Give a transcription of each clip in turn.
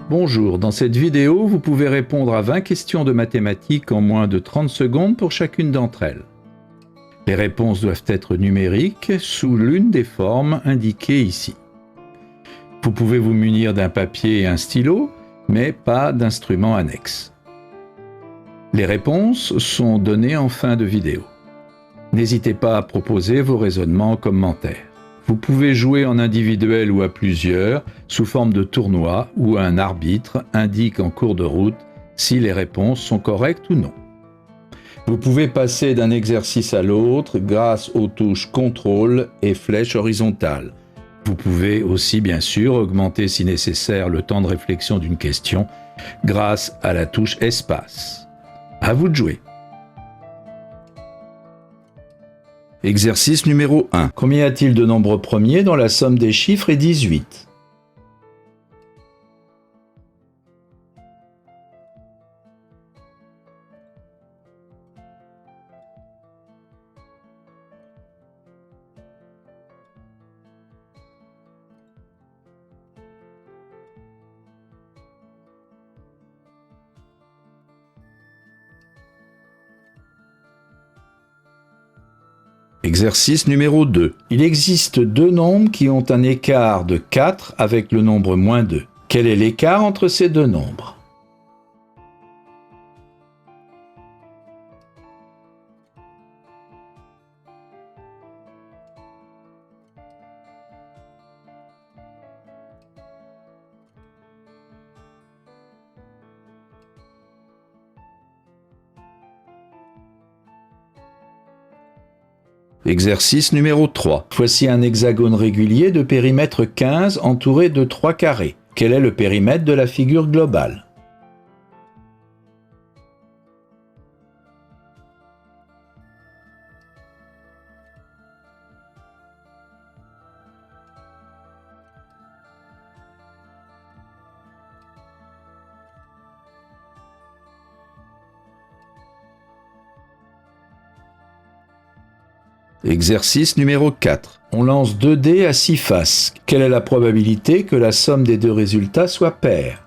Bonjour, dans cette vidéo, vous pouvez répondre à 20 questions de mathématiques en moins de 30 secondes pour chacune d'entre elles. Les réponses doivent être numériques sous l'une des formes indiquées ici. Vous pouvez vous munir d'un papier et un stylo, mais pas d'instrument annexe. Les réponses sont données en fin de vidéo. N'hésitez pas à proposer vos raisonnements en commentaire. Vous pouvez jouer en individuel ou à plusieurs, sous forme de tournoi où un arbitre indique en cours de route si les réponses sont correctes ou non. Vous pouvez passer d'un exercice à l'autre grâce aux touches contrôle et flèche horizontale. Vous pouvez aussi bien sûr augmenter si nécessaire le temps de réflexion d'une question grâce à la touche espace. À vous de jouer. Exercice numéro 1. Combien y a-t-il de nombres premiers dont la somme des chiffres est 18 ? Exercice numéro 2. Il existe deux nombres qui ont un écart de 4 avec le nombre moins 2. Quel est l'écart entre ces deux nombres ? Exercice numéro 3. Voici un hexagone régulier de périmètre 15 entouré de 3 carrés. Quel est le périmètre de la figure globale ? Exercice numéro 4. On lance 2 dés à 6 faces. Quelle est la probabilité que la somme des deux résultats soit paire ?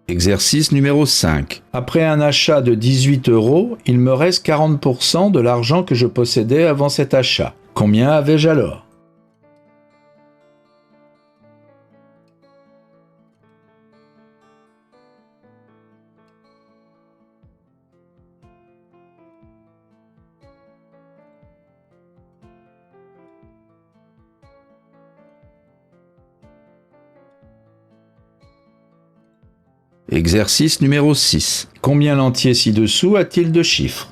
Exercice numéro 5. Après un achat de 18 €, il me reste 40% de l'argent que je possédais avant cet achat. Combien avais-je alors ? Exercice numéro 6. Combien l'entier ci-dessous a-t-il de chiffres ?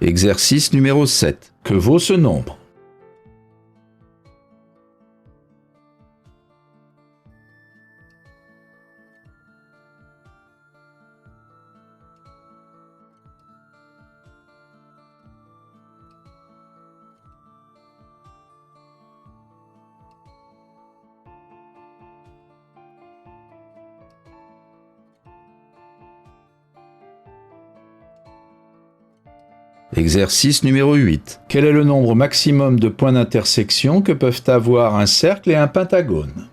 Exercice numéro 7. Que vaut ce nombre ? Exercice numéro 8. Quel est le nombre maximum de points d'intersection que peuvent avoir un cercle et un pentagone ?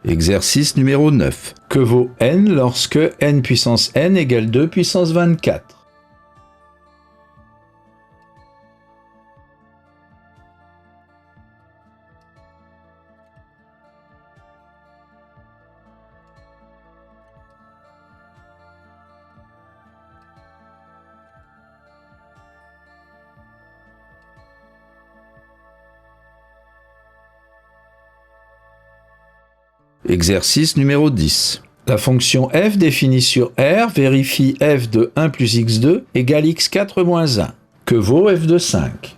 Exercice numéro 9. Que vaut n lorsque n puissance n égale 2 puissance 24 ? Exercice numéro 10. La fonction f définie sur R vérifie f de 1 plus x2 égale x4 moins 1. Que vaut f de 5?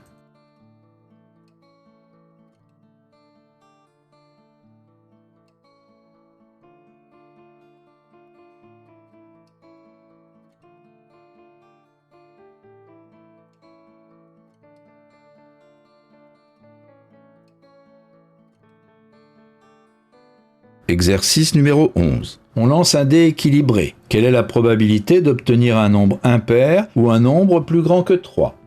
Exercice numéro 11. On lance un dé équilibré. Quelle est la probabilité d'obtenir un nombre impair ou un nombre plus grand que 3?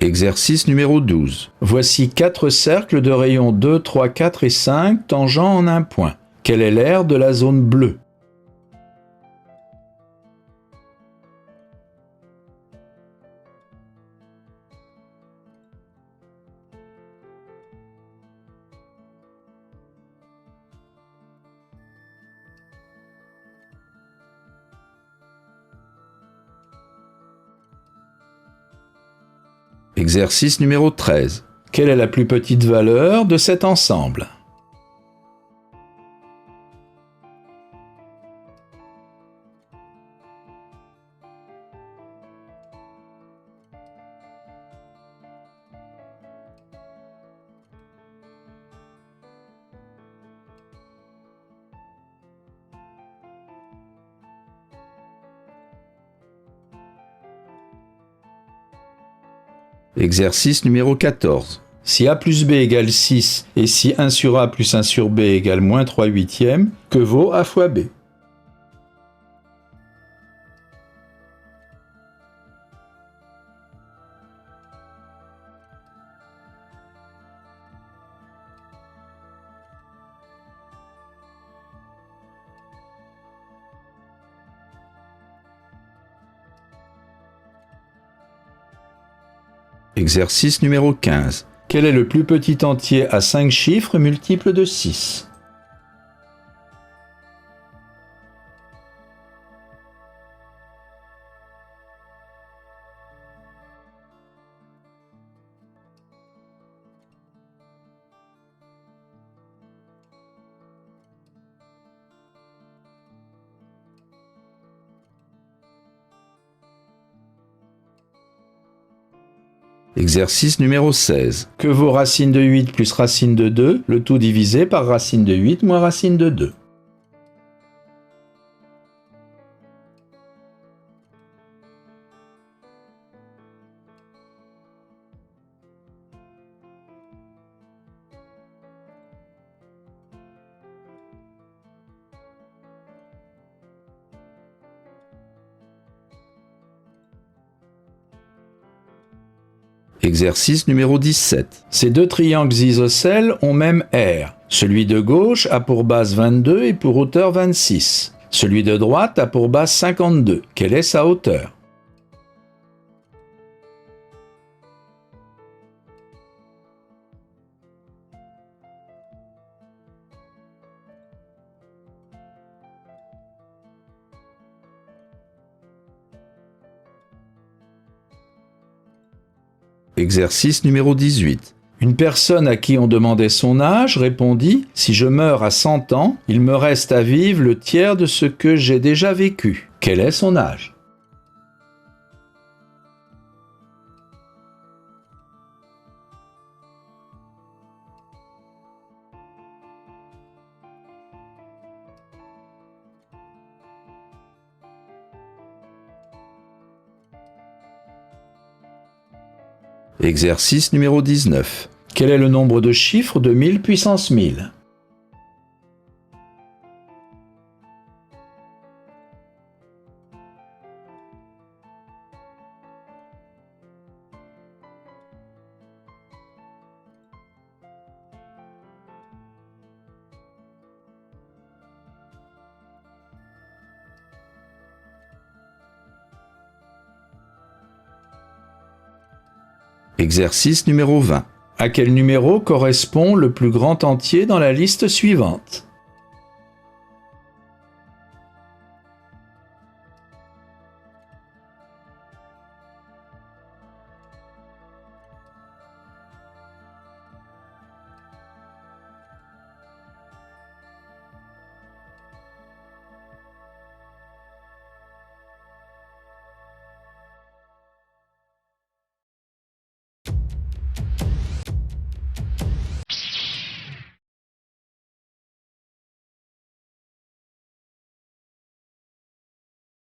Exercice numéro 12. Voici 4 cercles de rayons 2, 3, 4 et 5 tangents en un point. Quelle est l'aire de la zone bleue? Exercice numéro 13. Quelle est la plus petite valeur de cet ensemble? Exercice numéro 14. Si a plus b égale 6 et si 1 sur a plus 1 sur b égale moins 3 huitièmes, que vaut a fois b? Exercice numéro 15. Quel est le plus petit entier à 5 chiffres multiples de 6? Exercice numéro 16. Que vaut racine de 8 plus racine de 2, le tout divisé par racine de 8 moins racine de 2? Exercice numéro 17. Ces deux triangles isocèles ont même aire. Celui de gauche a pour base 22 et pour hauteur 26. Celui de droite a pour base 52. Quelle est sa hauteur? Exercice numéro 18. Une personne à qui on demandait son âge répondit « Si je meurs à 100 ans, il me reste à vivre le tiers de ce que j'ai déjà vécu. » Quel est son âge? Exercice numéro 19. Quel est le nombre de chiffres de 1000 puissance 1000? Exercice numéro 20. À quel numéro correspond le plus grand entier dans la liste suivante ?